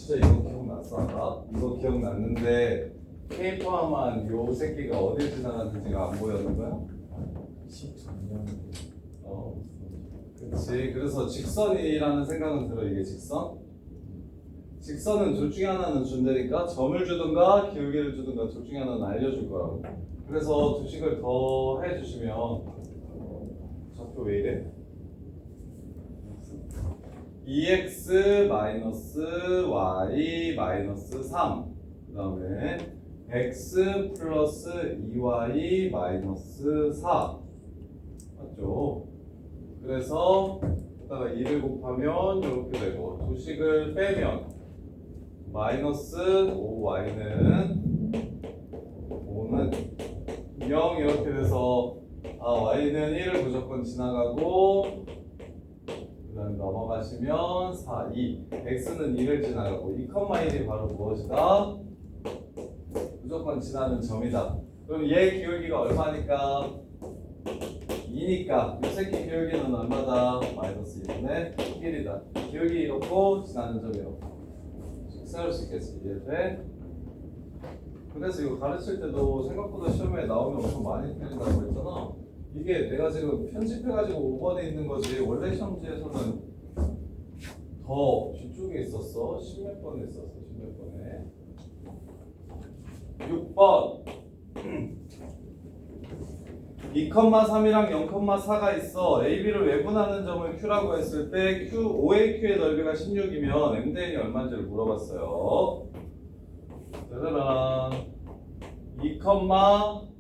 진짜 이거 기억났어 아까? 이거 기억났는데 K 포함한 요 새끼가 어딜 지나갔는지가 안 보였는 거야? 13년 그치. 그래서 직선이라는 생각은 들어. 이게 직선? 직선은 둘 중에 하나는 준다니까 점을 주든가 기울기를 주든가 둘 중에 하나는 알려줄 거라고. 그래서 두 식을 더 해주시면 좌표 왜 이래? 2x 마이너스 y 마이너스 3 그 다음에 x 플러스 2y 마이너스 4 맞죠? 그래서 여기다가 2를 곱하면 이렇게 되고 두 식을 빼면 마이너스 5y는 0 이렇게 돼서 y는 1을 무조건 지나가고 그 다음에 넘어가시면 4, 2 x는 2를 지나가고 2,1이 바로 무엇이다? 무조건 지나는 점이다. 그럼 얘 기울기가 얼마니까? 2니까 이 새끼 기울기는 얼마다? 마이너스 2분의 1이다. 기울기 이렇고 지나는 점이 이렇고 세울 수 있겠지. 이해돼? 그래서 이거 가르칠 때도 생각보다 시험에 나오면 엄청 많이 틀린다고 했잖아. 이게 내가 지금 편집해가지고 5번에 있는 거지 원래 시험지에서는 더 뒤쪽에 있었어. 10몇 번에 있었어. 10몇 번에 6번 2,3이랑 0,4가 있어. AB를 외분하는 점을 Q라고 했을 때 Q, OAQ의 넓이가 16이면 MDN이 얼마인지를 물어봤어요. 짜자란 2,3이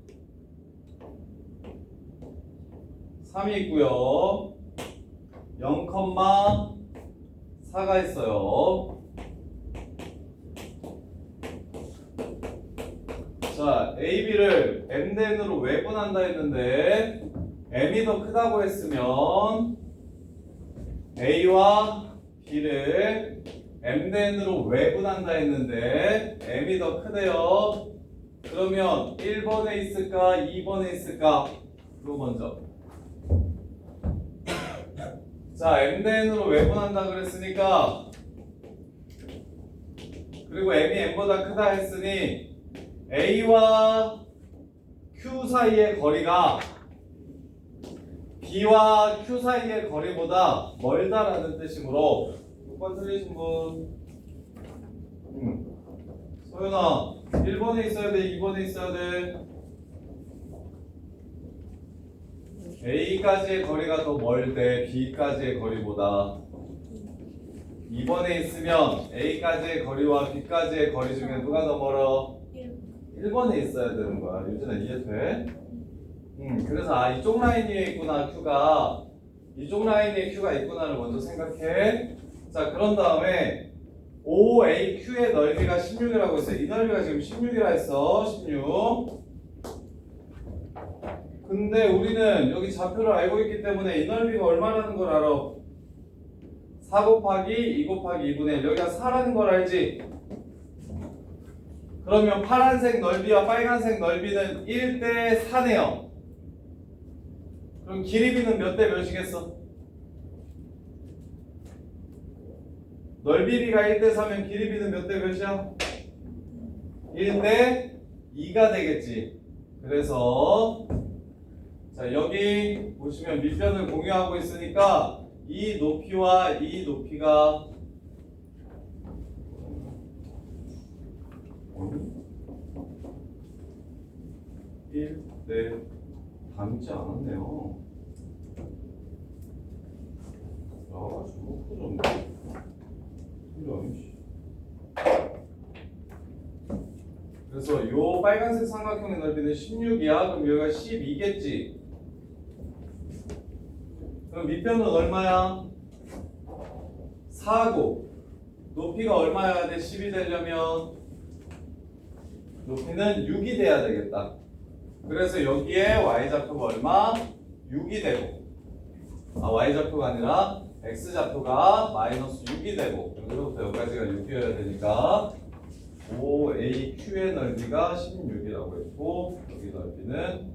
있고요. 0,4가 있어요. 자, AB를 MDN으로 외분한다 했는데 M이 더 크다고 했으면 A와 B를 MDN으로 외분한다 했는데 M이 더 크대요. 그러면 1번에 있을까? 2번에 있을까? 이거 먼저. 자, MDN으로 외분한다 그랬으니까 그리고 M이 M보다 크다 했으니 A와 Q 사이의 거리가 B와 Q 사이의 거리보다 멀다라는 뜻이므로 6번 틀리신 분 소연아 1번에 있어야 돼 2번에 있어야 돼 A까지의 거리가 더 멀대 B까지의 거리보다 2번에 있으면 A까지의 거리와 B까지의 거리 중에 누가 더 멀어? 1번에 있어야 되는 거야. 유진아 이해돼? 그래서 이쪽 라인 위에 있구나 Q가 이쪽 라인 위에 Q가 있구나를 먼저 생각해. 자 그런 다음에 OAQ의 넓이가 16이라고 했어. 이 넓이가 지금 16이라 했어. 16. 근데 우리는 여기 좌표를 알고 있기 때문에 이 넓이가 얼마라는 걸 알아? 4 곱하기 2 곱하기 2분의 1 여기가 4라는 걸 알지? 그러면 파란색 넓이와 빨간색 넓이는 1대 4네요. 그럼 길이비는 몇 대 몇이겠어? 넓이비가 1대 4면 길이비는 몇 대 몇이야? 1대 2가 되겠지. 그래서 자 여기 보시면 밑변을 공유하고 있으니까 이 높이와 이 높이가 1대 닮지 않았네요. 야, 저거 커졌네. 이런. 그래서 요 빨간색 삼각형의 넓이는 16이야. 그럼 여기가 12겠지. 그럼 밑변은 얼마야? 4고 높이가 얼마여야 돼? 10이 되려면 높이는 6이 돼야 되겠다. 그래서 여기에 y좌표가 얼마? 6이 되고 y좌표가 아니라 x좌표가 마이너스 6이 되고 여기서부터 여기까지가 6이어야 되니까 OAQ의 넓이가 16이라고 했고 여기 넓이는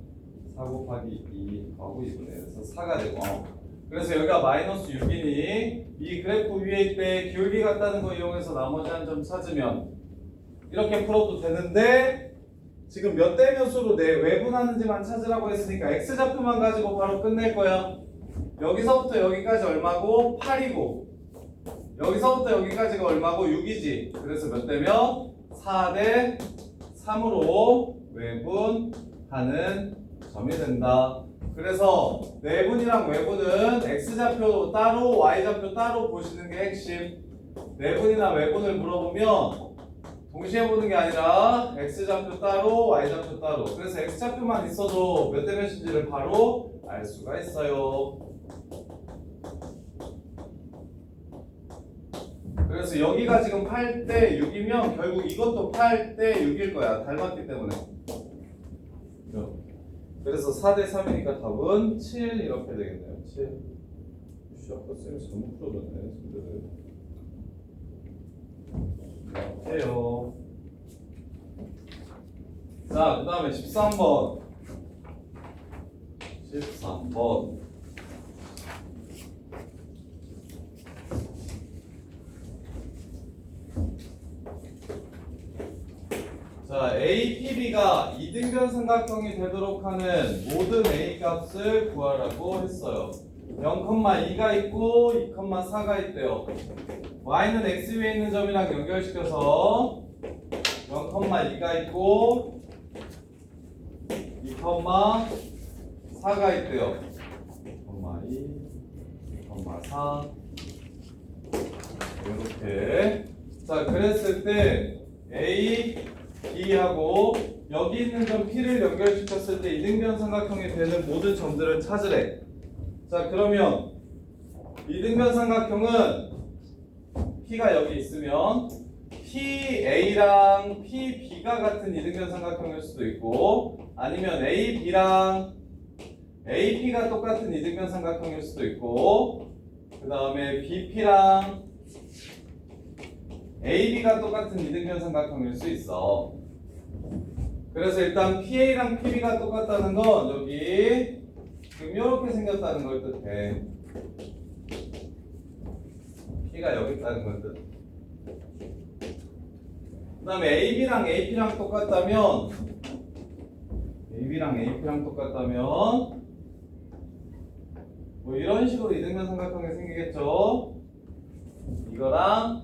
4 곱하기 2하고 2분의 1에서 4가 되고 그래서 여기가 마이너스 6이니 이 그래프 위에 있대 기울기 같다는 거 이용해서 나머지 한 점 찾으면 이렇게 풀어도 되는데 지금 몇 대 몇 수로 내 외분하는지만 찾으라고 했으니까 x좌표만 가지고 바로 끝낼 거야. 여기서부터 여기까지 얼마고? 8이고 여기서부터 여기까지가 얼마고? 6이지. 그래서 몇 대면? 4대 3으로 외분하는 점이 된다. 그래서 내분이랑 외분은 x좌표 따로 y좌표 따로 보시는 게 핵심. 내분이나 외분을 물어보면 동시에 보는 게 아니라 x좌표 따로 y좌표 따로. 그래서 x좌표만 있어도 몇 대 몇인지를 바로 알 수가 있어요. 그래서 여기가 지금 8대 6이면 결국 이것도 8대 6일 거야. 닮았기 때문에. 그래서 4대 3이니까 답은 7 이렇게 되겠네요. 7. 아까 쌤이 잘못 풀어줬네. 문제를. 이렇게요. 자, 그 다음에 13번. 13번. 자, APB가 이등변 삼각형이 되도록 하는 모든 A 값을 구하라고 했어요. 0,2가 있고 2,4가 있대요. Y는 X 위에 있는 점이랑 연결시켜서 0,2가 있고 2,4가 있대요. 2,2, 2,4 이렇게. 자, 그랬을 때 A, B하고 여기 있는 점 P를 연결시켰을 때 이등변 삼각형이 되는 모든 점들을 찾으래. 자, 그러면 이등변 삼각형은 P가 여기 있으면 PA랑 PB가 같은 이등변 삼각형일 수도 있고 아니면 AB랑 AP가 똑같은 이등변 삼각형일 수도 있고 그 다음에 BP랑 AB가 똑같은 이등변 삼각형일 수 있어. 그래서 일단 PA랑 PB가 똑같다는 건 여기 지금 이렇게 생겼다는 걸 뜻해. P가 여기 있다는 걸 뜻. 그 다음에 AB랑 AP랑 똑같다면 뭐 이런 식으로 이등변 삼각형이 생기겠죠. 이거랑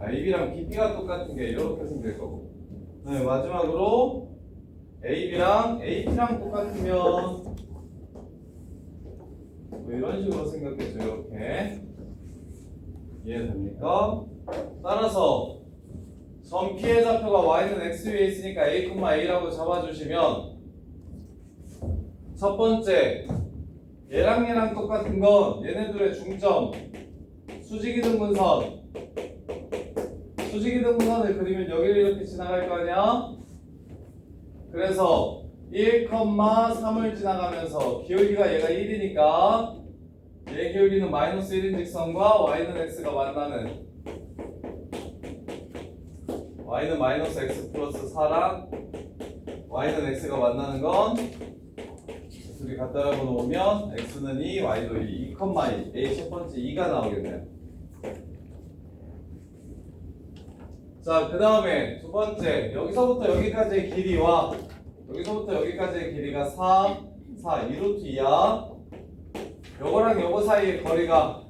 AB랑 BP가 똑같은 게 이렇게 생길 거고. 네, 마지막으로 AB랑 AP랑 똑같으면 뭐 이런 식으로 생겼겠죠. 이렇게 이해됩니까? 따라서 점 P의 좌표가 Y는 X 위에 있으니까 A, A라고 잡아주시면 첫 번째 얘랑 똑같은 건 얘네들의 중점 수직이등분선 수직이등분선을 그리면 여기를 이렇게 지나갈 거 아니야? 그래서 1,3을 지나가면서 기울기가 얘가 1이니까 얘 기울기는 마이너스 1인 직선과 y는 x가 만나는 y는 마이너스 x 플러스 4랑 y는 x가 만나는 건 둘이 갖다 놓으면 x는 2, y도 2, 2,2 a 첫 번째 2가 나오겠네요. 자, 그 다음에 두 번째 여기서부터 여기까지의 길이와 여기서부터 여기까지의 길이가 4, 2루트 2야. 요거랑 요거 사이의 거리가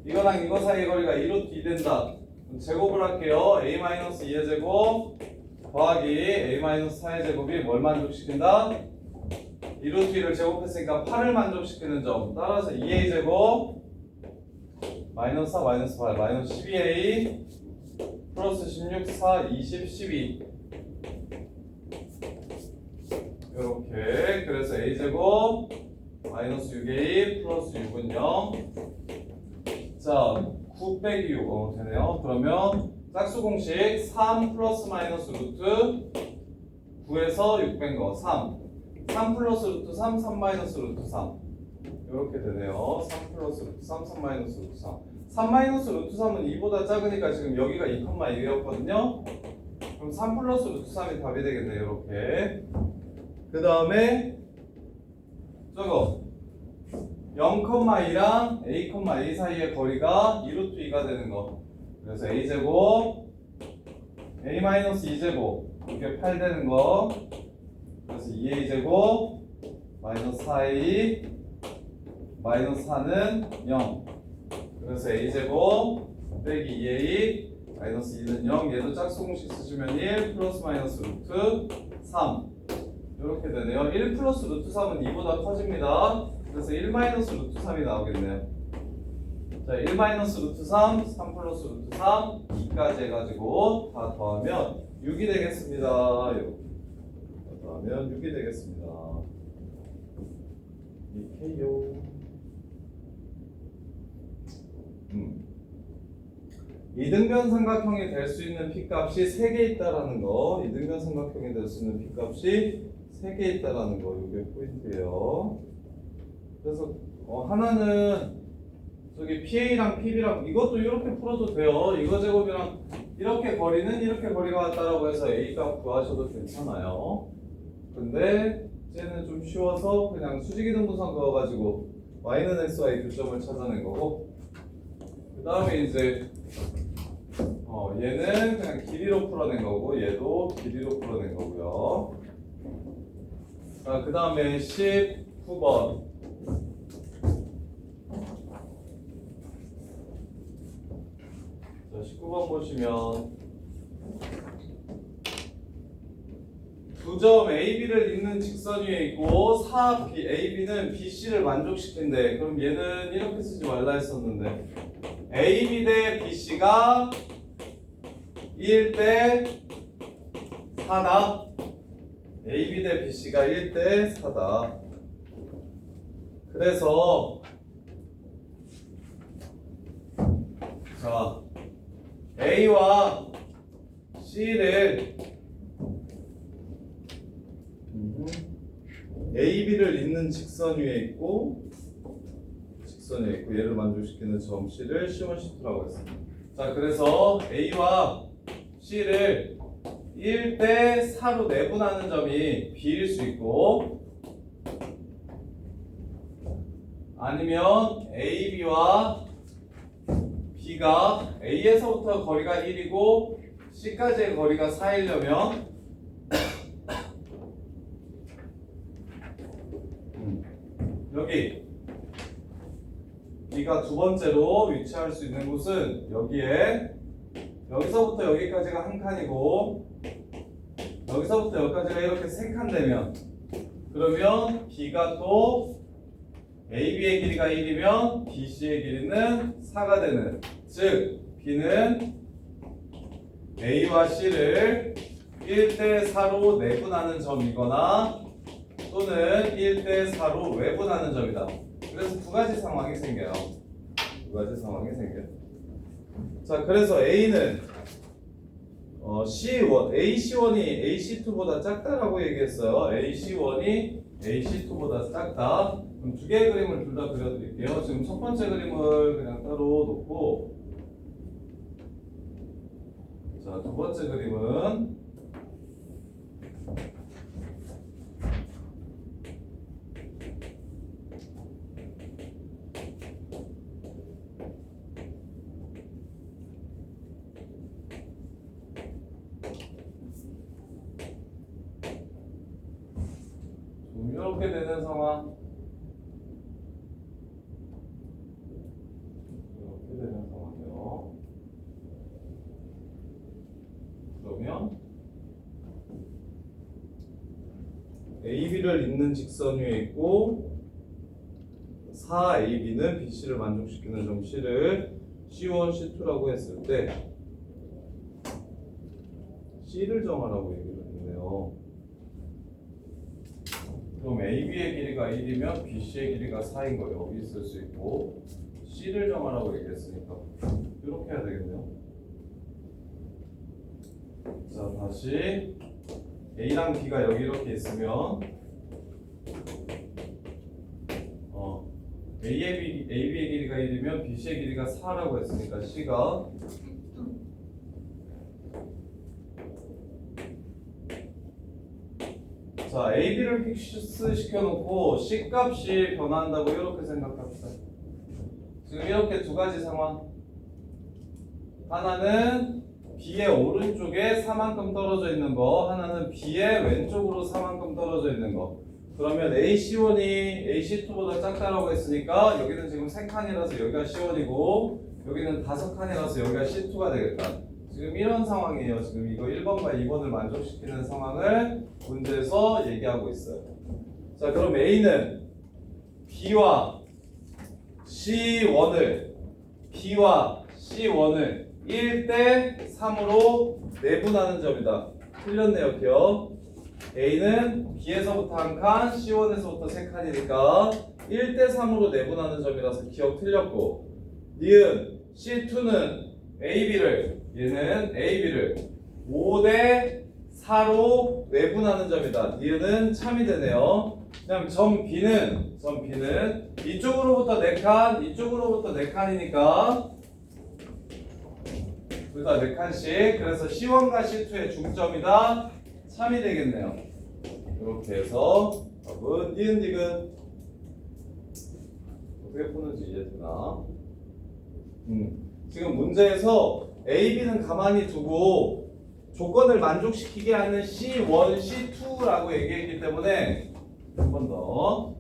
이거랑 이거 사이의 거리가 2루트 2 된다. 그럼 제곱을 할게요. a-2의 제곱 더하기 a-4의 제곱이 뭘 만족시킨다? 2루트 2를 제곱했으니까 8을 만족시키는 점. 따라서 2a 제곱 마이너스 4 마이너스 8 마이너스 12a 플러스 16, 4, 20, 12 이렇게. 그래서 a제곱 마이너스 6a 플러스 6은 0. 자, 9 빼기 6 되네요. 그러면 짝수 공식 3 플러스 마이너스 루트 9에서 6 뺀 거 3 플러스 루트 3, 3 마이너스 루트 3 이렇게 되네요. 3 플러스 루트 3, 3 마이너스 루트 3 마이너스 루트 3은 2보다 작으니까 지금 여기가 2,2였거든요. 그럼 3 플러스 루트 3이 답이 되겠네요. 이렇게. 그 다음에 저거 0,2랑 a, a 사이의 거리가 2루트 2가 되는 거. 그래서 a제곱 a-2제곱 이게 8 되는 거. 그래서 2a제곱 마이너스 4a 마이너스 4는 0. 그래서 a제곱 빼기 2a 마이너스 2는 0. 얘도 짝수공식 쓰시면 1 플러스 마이너스 루트 3 이렇게 되네요. 1 플러스 루트 3은 2보다 커집니다. 그래서 1 마이너스 루트 3이 나오겠네요. 자, 1 마이너스 루트 3, 3 플러스 루트 3, 2까지 해가지고 다 더하면 6이 되겠습니다. 이렇게 더하면 6이 되겠습니다. 이렇게요. 이등변 삼각형이 될 수 있는 P값이 3개 있다라는 거. 이등변 삼각형이 될 수 있는 P값이 3개 있다라는 거. 이게 포인트예요. 그래서 하나는 저기 PA랑 PB랑 이것도 이렇게 풀어도 돼요. 이거 제곱이랑 이렇게 거리는 이렇게 거리가 같다라고 해서 A 값 구하셔도 괜찮아요. 근데 쟤는 좀 쉬워서 그냥 수직이등분선 그어가지고 y는 xy 교점을 찾아낸 거고, 그 다음에 이제 얘는 그냥 길이로 풀어낸 거고 얘도 길이로 풀어낸 거고요. 자, 그 다음에 19번. 자, 19번 보시면 두 점 AB를 잇는 직선 위에 있고 4 AB는 BC를 만족시킨대. 그럼 얘는 이렇게 쓰지 말라 했었는데 AB 대 BC가 1대 4다. AB 대 BC가 1대 4다. 그래서 자, A와 C를 AB를 잇는 직선 위에 있고 얘를 만족시키는 점 C를 C1, C2라고 했습니다. 자, 그래서 A와 C를 1대 4로 내분하는 점이 B일 수 있고, 아니면 AB와 B가 A에서부터 거리가 1이고 C까지의 거리가 4이려면 여기 B가 두 번째로 위치할 수 있는 곳은 여기서부터 여기까지가 한 칸이고 여기서부터 여기까지가 이렇게 세 칸 되면, 그러면 B가 또 AB의 길이가 1이면 BC의 길이는 4가 되는, 즉 B는 A와 C를 1대 4로 내분하는 점이거나 또는 1대 4로 외분하는 점이다. 그래서 두 가지 상황이 생겨요. 자, 그래서 A는 C1, AC1이 AC2보다 작다라고 얘기했어요. AC1이 AC2보다 작다. 그럼 두 개의 그림을 둘 다 그려드릴게요. 지금 첫 번째 그림을 그냥 따로 놓고, 자, 두 번째 그림은 이렇게 되는 상황. 이렇게 되는 상황이요. 그러면 AB를 잇는 직선 위에 있고 4AB는 BC를 만족시키는 점 C를 C1, C2라고 했을 때 C를 정하라고 얘기를 했네요. 그럼 AB의 길이가 1이면 BC의 길이가 4인 거예요. 여기 있을 수 있고, C를 정하라고 얘기했으니까 이렇게 해야 되겠네요. 자, 다시 A랑 B가 여기 이렇게 있으면 AB의 길이가 1이면 BC의 길이가 4라고 했으니까 C가 자, 자, AB를 픽스 시켜놓고 C 값이 변화한다고 이렇게 생각합시다. 지금 이렇게 두 가지 상황. 하나는 B의 오른쪽에 4만큼 떨어져 있는 거, 하나는 B의 왼쪽으로 4만큼 떨어져 있는 거. 그러면 AC1이 AC2보다 작다라고 했으니까 여기는 지금 3칸이라서 여기가 C1이고 여기는 5칸이라서 여기가 C2가 되겠다. 지금 이런 상황이에요. 지금 이거 1번과 2번을 만족시키는 상황을 문제에서 얘기하고 있어요. 자, 그럼 A는 B와 C1을 1대 3으로 내분하는 점이다. 틀렸네요, 기억. A는 B에서부터 한 칸, C1에서부터 3칸이니까 1대 3으로 내분하는 점이라서 기억 틀렸고, 니은 C2는 얘는 AB를 5대 4로 내분하는 점이다. 니은은 참이 되네요. 그다음 점 B는 이쪽으로부터 4칸, 이쪽으로부터 4칸이니까 둘 다 4칸씩. 그래서 C1과 C2의 중점이다. 참이 되겠네요. 이렇게 해서 답은 니은 디귿. 어떻게 푸는지 이해되나? 지금 문제에서 A, B는 가만히 두고 조건을 만족시키게 하는 C1, C2라고 얘기했기 때문에 한 번 더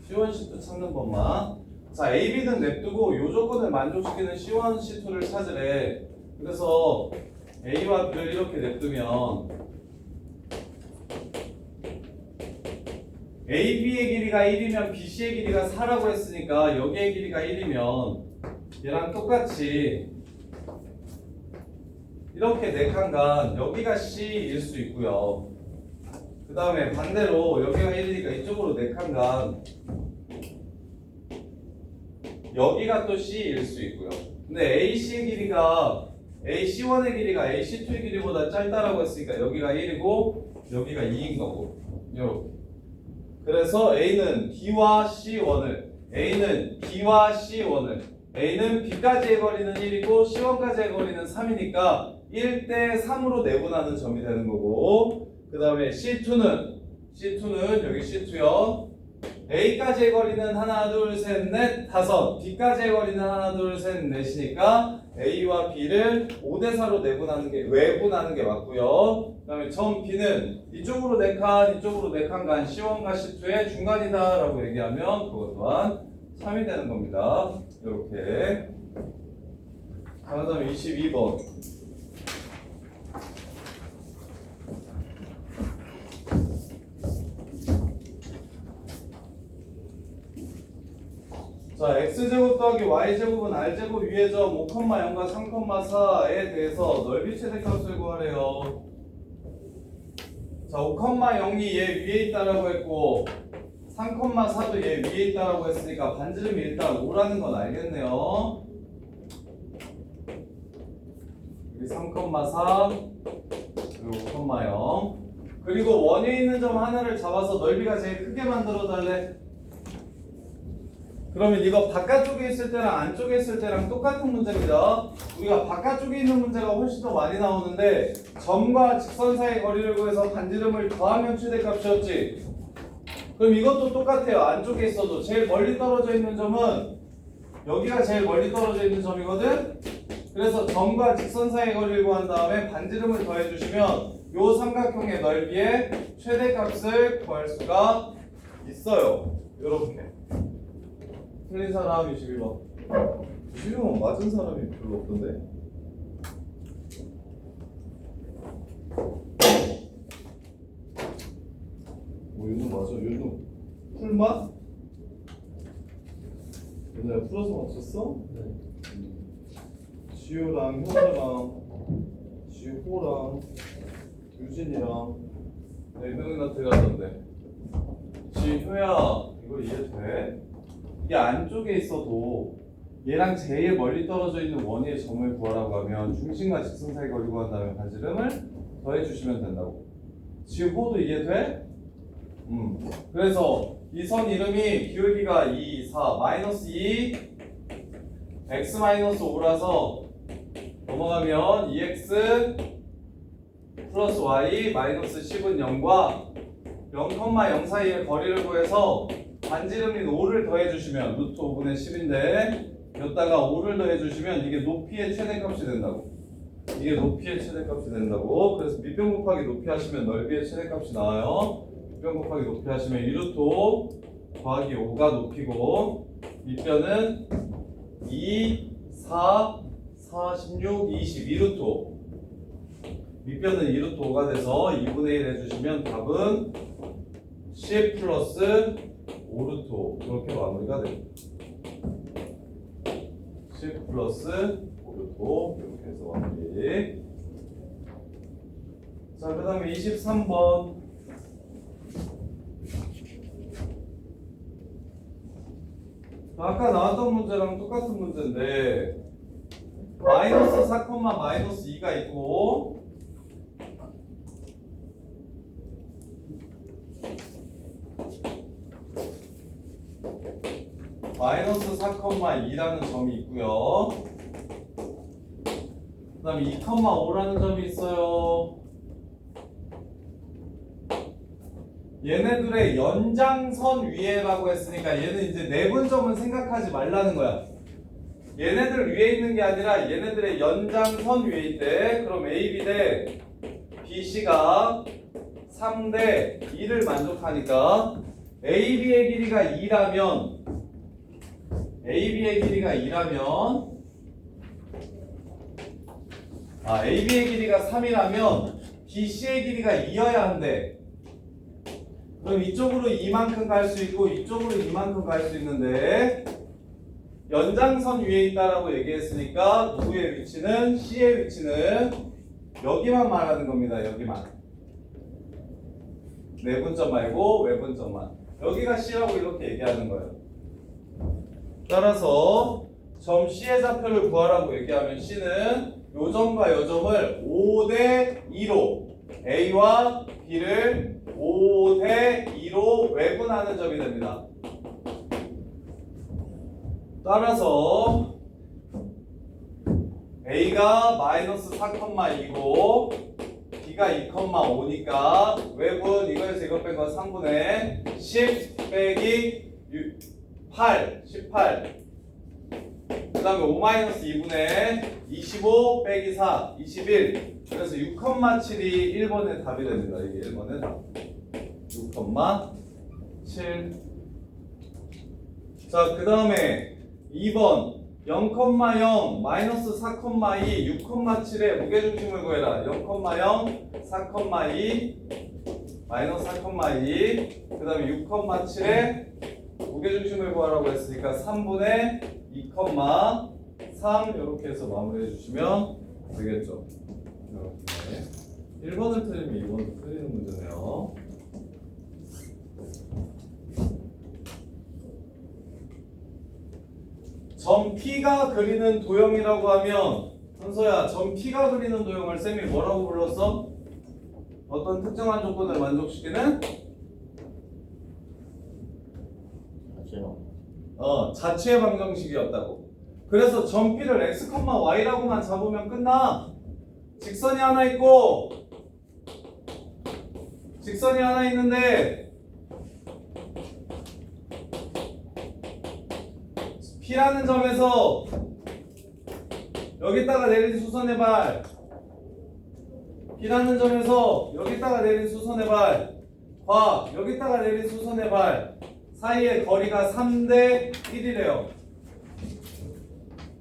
C1, C2 찾는 것만. 자, A, B는 냅두고 이 조건을 만족시키는 C1, C2를 찾으래. 그래서 A와 B를 이렇게 냅두면 AB의 길이가 1이면 BC의 길이가 4라고 했으니까 여기의 길이가 1이면 얘랑 똑같이 이렇게 4칸간 여기가 C일 수 있고요. 그 다음에 반대로 여기가 1이니까 이쪽으로 4칸간 여기가 또 C일 수 있고요. 근데 AC의 길이가 AC1의 길이가 AC2의 길이보다 짧다라고 했으니까 여기가 1이고 여기가 2인 거고 이렇게. 그래서 A는 B와 A는 B까지의 거리는 1이고 C1까지의 거리는 3이니까 1대 3으로 내분하는 점이 되는 거고, 그 다음에 C2는 여기 C2요. A까지의 거리는 하나, 둘, 셋, 넷, 5. B까지의 거리는 하나, 둘, 셋, 넷이니까 A와 B를 5대 4로 외분하는 게 맞고요. 그 다음에 점 B는 이쪽으로 4칸, 이쪽으로 4칸간 C1과 C2의 중간이다라고 얘기하면 그것 또한 3이 되는 겁니다. 이렇게. 자, 그 다음에 22번. 자, x제곱 더하기 y제곱은 r제곱 위의 점 5,0과 3,4에 대해서 넓이 최대값을 구하래요. 자, 5,0이 얘 위에 있다라고 했고 3,4도 얘 위에 있다라고 했으니까 반지름이 일단 5라는 건 알겠네요. 여기 3,4 그리고 5,0 그리고 원에 있는 점 하나를 잡아서 넓이가 제일 크게 만들어 달래. 그러면 이거 바깥쪽에 있을 때랑 안쪽에 있을 때랑 똑같은 문제입니다. 우리가 바깥쪽에 있는 문제가 훨씬 더 많이 나오는데 점과 직선 사이의 거리를 구해서 반지름을 더하면 최대값이었지. 그럼 이것도 똑같아요. 안쪽에 있어도 제일 멀리 떨어져 있는 점은 여기가 제일 멀리 떨어져 있는 점이거든. 그래서 점과 직선 사이의 거리를 구한 다음에 반지름을 더해주시면 요 삼각형의 넓이의 최대값을 구할 수가 있어요. 요렇게. 틀린 사람 22번. 22번 맞은 사람이 별로 없던데? 윤우 맞아. 윤우 풀맛? 윤우야 풀어서 맞췄어? 네. 지우랑 현아랑 지호랑 유진이랑 윤우가 들어갔던데. 지효야 이거 이해돼? 이게 안쪽에 있어도 얘랑 제일 멀리 떨어져 있는 원의 점을 구하라고 하면 중심과 직선 사이 거리 구한 다음에 반지름을 더해주시면 된다고. 지호도 이해돼? 그래서 이 선 이름이 기울기가 2, 4, 마이너스 2, x 마이너스 5라서 넘어가면 2x 플러스 y 마이너스 10은 0과 0,0 사이의 거리를 구해서 반지름인 5를 더해주시면 루트 5분의 10인데 여기다가 5를 더해주시면 이게 높이의 최대값이 된다고. 이게 높이의 최대값이 된다고. 그래서 밑변 곱하기 높이 하시면 넓이의 최대값이 나와요. 밑변 곱하기 높이 하시면 2루트 5 더하기 5가 높이고 밑변은 2, 4, 46, 20 2루트 5 밑변은 2루트 5가 돼서 2분의 1 해주시면 답은 10 플러스 5루트 5 이렇게 마무리가 됩니다. 10 플러스 5루트 5 이렇게 해서 마무리. 자, 그 다음에 23번. 아까 나왔던 문제랑 똑같은 문제인데 마이너스 4, 마이너스 2가 있고 마이너스 4, 2라는 점이 있고요. 그 다음에 2, 5라는 점이 있어요. 얘네들의 연장선 위에라고 했으니까 얘는 이제 내분점은 생각하지 말라는 거야. 얘네들 위에 있는 게 아니라 얘네들의 연장선 위에 있대. 그럼 AB 대 BC가 3대 2를 만족하니까 AB의 길이가 2라면 AB의 길이가 3이라면 BC의 길이가 2여야 한대. 그럼 이쪽으로 이만큼 갈 수 있고 이쪽으로 이만큼 갈 수 있는데 연장선 위에 있다라고 얘기했으니까 누구의 위치는 C의 위치는 여기만 말하는 겁니다. 여기만. 내분점 말고 외분점만. 여기가 C라고 이렇게 얘기하는 거예요. 따라서 점 C의 좌표를 구하라고 얘기하면 C는 요 점과 요 점을 5대 2로 A와 B를 5대 2로 외분하는 점이 됩니다. 따라서 A가 마이너스 4,2고 B가 2,5니까 외분 이거에서 이거 뺀 건 3분의 10 빼기 18 그 다음에 5-2분의 25 빼기 4 21 그래서 6,7이 1번의 답이 됩니다. 이게 1번의 답 6,7 자, 그 다음에 2번 0,0 마이너스 4,2 6,7의 무게중심을 구해라. 0,0 4,2 마이너스 4,2 그 다음에 6,7의 무게중심을 구하라고 했으니까 3분의 2,3 이렇게 해서 마무리해 주시면 되겠죠. 이렇게 1번을 틀리면 2번도 틀리는 문제네요. 점 P가 그리는 도형이라고 하면 현서야, 점 P가 그리는 도형을 쌤이 뭐라고 불렀어? 어떤 특정한 조건을 만족시키는? 자취의 방정식이었다고. 그래서 점 P를 x, y라고만 잡으면 끝나. 직선이 하나 있고 직선이 하나 있는데 P라는 점에서 여기다가 내린 수선의 발 P라는 점에서 여기다가 내린 수선의 발과 여기다가 내린 수선의 발 사이의 거리가 3대 1이래요.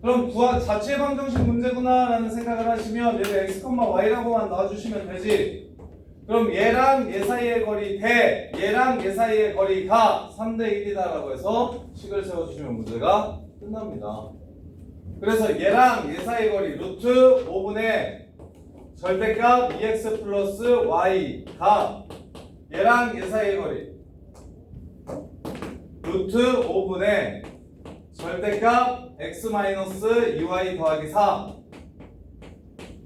그럼 자취의 방정식 문제구나 라는 생각을 하시면 얘를 x, y라고만 놔주시면 되지. 그럼 얘랑 얘 사이의 거리 대 얘랑 얘 사이의 거리가 3대 1이다 라고 해서 식을 세워주시면 문제가 끝납니다. 그래서 얘랑 얘 사이의 거리 루트 5분의 절대값 2x 플러스 y가 얘랑 얘 사이의 거리 루트 5분의 절대값 x 마이너스 2y 더하기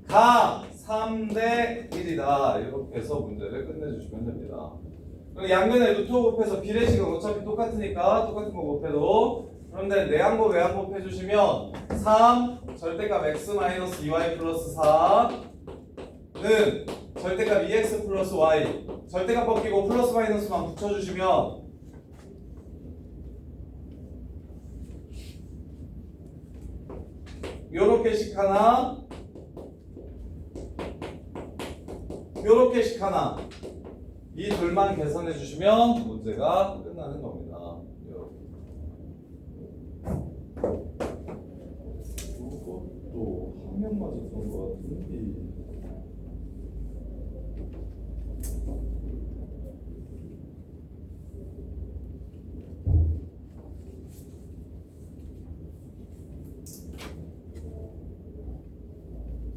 4가 3대 1이다. 이렇게 해서 문제를 끝내주시면 됩니다. 그리고 양면에 루트 곱해서 비례식은 어차피 똑같으니까 똑같은 거 곱해도 그런데 내항법 외항법 해주시면 3 절대값 x 마이너스 2y 플러스 4 절대값 2x 플러스 y 절대값 벗기고 플러스 마이너스만 붙여주시면 요렇게씩 하나 요렇게씩 하나 이 둘만 계산해 주시면 문제가 끝나는 겁니다. 이것도 한 명 맞았던 것 같은데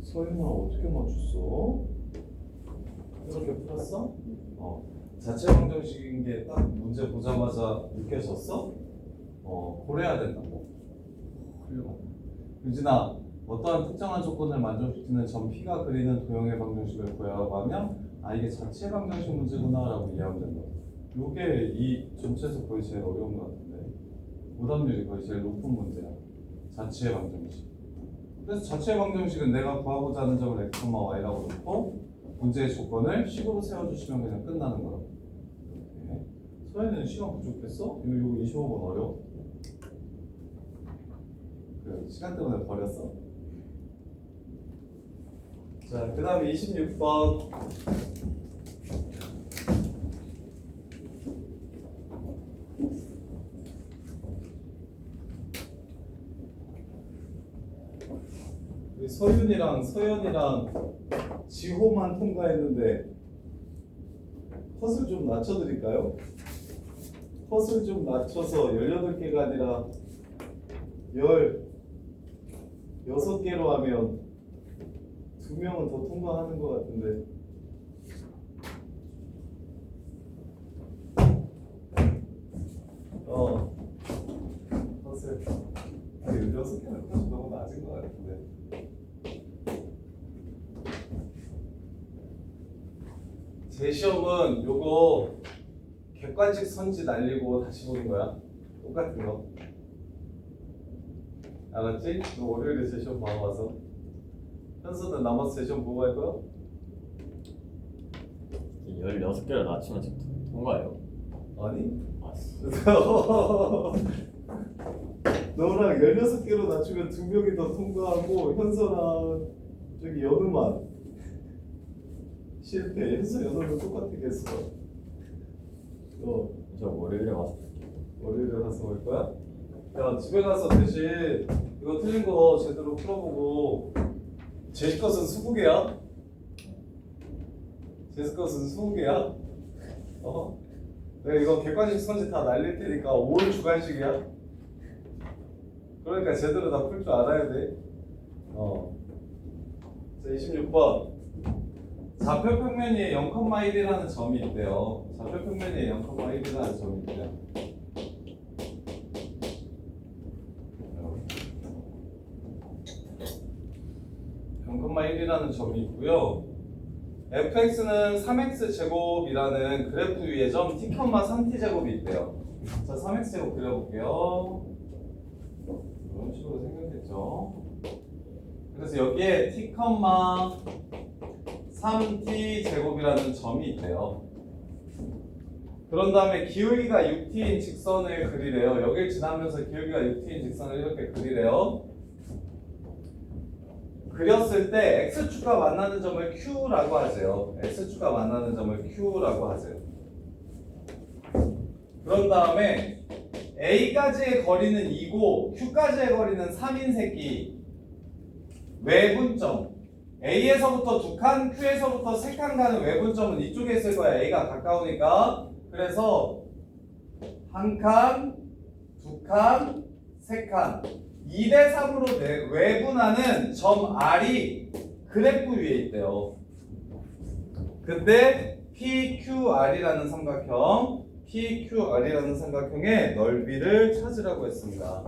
서윤아 어떻게 맞췄어? 이렇게 풀었어? 자체 방정식인 게 딱 문제 보자마자 느껴졌어? 고려해야 된다고. 훌륭하다. 유진아, 어떠한 특정한 조건을 만족시키는 점 P가 그리는 도형의 방정식을 구하라고 하면 이게 자체 방정식 문제구나라고 이해하면 된다. 이게 이 전체에서 거의 제일 어려운 것 같은데 오답률이 거의 제일 높은 문제야. 자체 방정식. 그래서 자체 방정식은 내가 구하고자 하는 점을 x, y라고 놓고 문제의 조건을 식으로 세워주시면 그냥 끝나는 거야. 이렇게. 서현이는 시간 부족했어? 이거 25번 어려워? 그래, 시간 때문에 버렸어. 자, 그 다음에 26번. 우리 서윤이랑 서연이랑 지호만 통과했는데 컷을 좀 낮춰드릴까요? 컷을 좀 낮춰서 18개가 아니라 16개로 하면 2명은 더 통과하는 것 같은데 컷을 16개는 컷이 너무 낮은 것 같은데 제 시험은 요거 객관식 선지 날리고 다시 보는 거야. 똑같은 거. 알았지? 너 월요일에 제 시험 봐서 와서. 현수는 나머지 제 시험 보고 할 거야? 16개를 낮추면 지금 통과해요. 아니? 아씨. 너랑 16개로 낮추면 2명이 더 통과하고 현서랑 저기 연우만 실패. 현서 연우는 똑같겠어. 저 월요일에 와서 월요일에 가서 볼 거야? 야, 집에 가서 대신 이거 틀린 거 제대로 풀어보고 제시 것은 20개야? 제시 것은 20개야? 내가 이거 객관식 선지 다 날릴 테니까 5월 주간식이야? 그러니까 제대로 다 풀 줄 알아야 돼. 자, 26번. 좌표 평면이 0,1이라는 점이 있대요. 좌표 평면이 0,1이라는 점이 있대요. 0,1이라는 점이 있고요. fx는 3x 제곱이라는 그래프 위에 점 t, 3t 제곱이 있대요. 자, 3x 제곱 그려볼게요. 이런 식으로 생겼겠죠. 그래서 여기에 t, 3t 제곱이라는 점이 있대요. 그런 다음에 기울기가 6t인 직선을 그리래요. 여길 지나면서 기울기가 6t인 직선을 이렇게 그리래요. 그렸을 때 x축과 만나는 점을 q라고 하세요. x축과 만나는 점을 q라고 하세요. 그런 다음에 a까지의 거리는 2고 q까지의 거리는 3인 새끼 외분점 A에서부터 2칸, Q에서부터 3칸 가는 외분점은 이쪽에 있을 거야. A가 가까우니까. 그래서 1칸, 2칸, 3칸 2대3으로 외분하는 점 R이 그래프 위에 있대요. 그때 PQR이라는 삼각형, PQR이라는 삼각형의 넓이를 찾으라고 했습니다.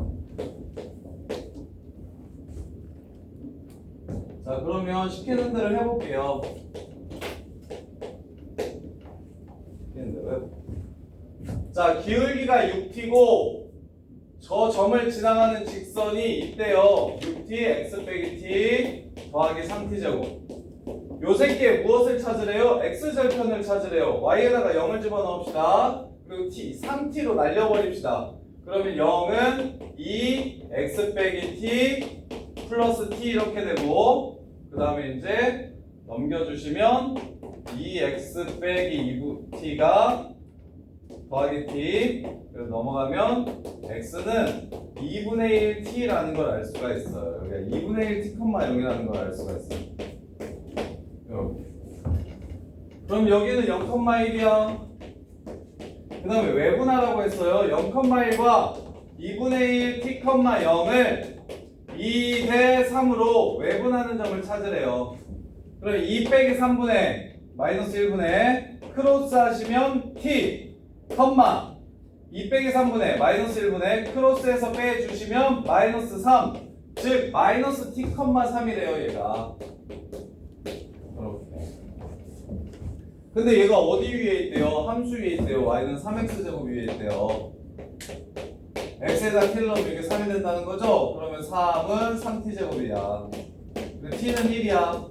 자, 그러면 시키는 대로 해볼게요. 시키는 대로 해볼게요. 자, 기울기가 6t고 저 점을 지나가는 직선이 있대요. 6t x 빼기 t 더하기 3t 제곱 요 새끼의 무엇을 찾으래요? x절편을 찾으래요. y에다가 0을 집어넣읍시다. 그리고 t, 3t로 날려버립시다. 그러면 0은 2x 빼기 t 플러스 t 이렇게 되고, 그 다음에 이제 넘겨주시면 2x 빼기 2t가 더하기 t, 그래서 넘어가면 x는 2분의 1t라는 걸 알 수가 있어요. 그러니까 2분의 1t, 0이라는 걸 알 수가 있어요. 이렇게. 그럼 여기는 0,1이야. 그 다음에 외분하라고 했어요. 0,1과 2분의 1 t, 0을 2 대 3으로 외분하는 점을 찾으래요. 그럼 2 빼기 3분의 마이너스 1분의 크로스 하시면 t, 2 빼기 3분의 마이너스 1분의 크로스에서 빼주시면 마이너스 3, 즉 마이너스 t, 3이래요 얘가. 이렇게. 근데 얘가 어디 위에 있대요? 함수 위에 있대요. y는 3x제곱 위에 있대요. x에다 t를 넣으면 이게 3이 된다는 거죠? 그러면 3은 3t제곱이야. t는 1이야.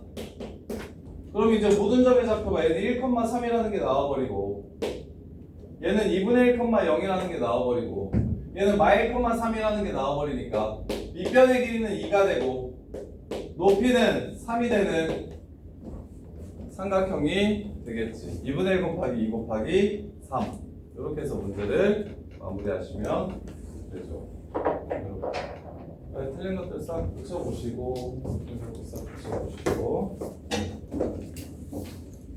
그럼 이제 모든 점의 좌표가 얘는 1,3이라는 게 나와버리고, 얘는 2분의 1, 0이라는 게 나와버리고, 얘는 -1,3이라는 게 나와버리니까 밑변의 길이는 2가 되고 높이는 3이 되는 삼각형이 되겠지. 2분의 1 곱하기 2 곱하기 3, 이렇게 해서 문제를 마무리하시면 되죠. 틀린 것들 싹 붙여보시고, 틀린 것들 싹 붙여보시고,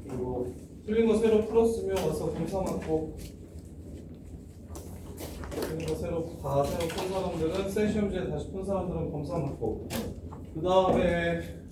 그리고 틀린 거 새로 풀었으면 와서 검사 맞고, 틀린 거 새로 푼 사람들은 새 시험지에 다시 푼 사람들은 검사 맞고, 그 다음에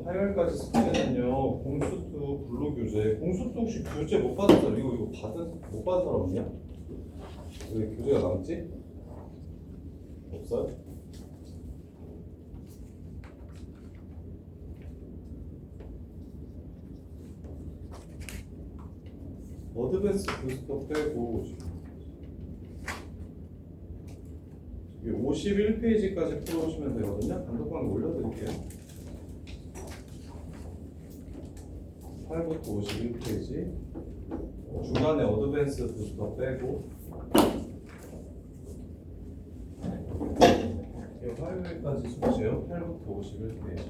화요일까지 스크린은요, 공수투 블루 교재. 공수투 혹시 교재 못 받은 사람, 이거 못 받은 사람 없냐? 왜 교재가 남지? 없어요? 어드밴스 부스터 빼고 이게 51페이지까지 풀어오시면 되거든요. 단독방에 올려드릴게요. 8부터 51페이지. 중간에 어드밴스 부스터 빼고, 이거 화요일까지 숙제요. 8부터 51페이지.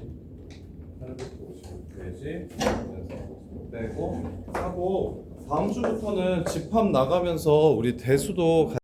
8부터 51페이지. 빼고 하고, 다음 주부터는 집합 나가면서 우리 대수도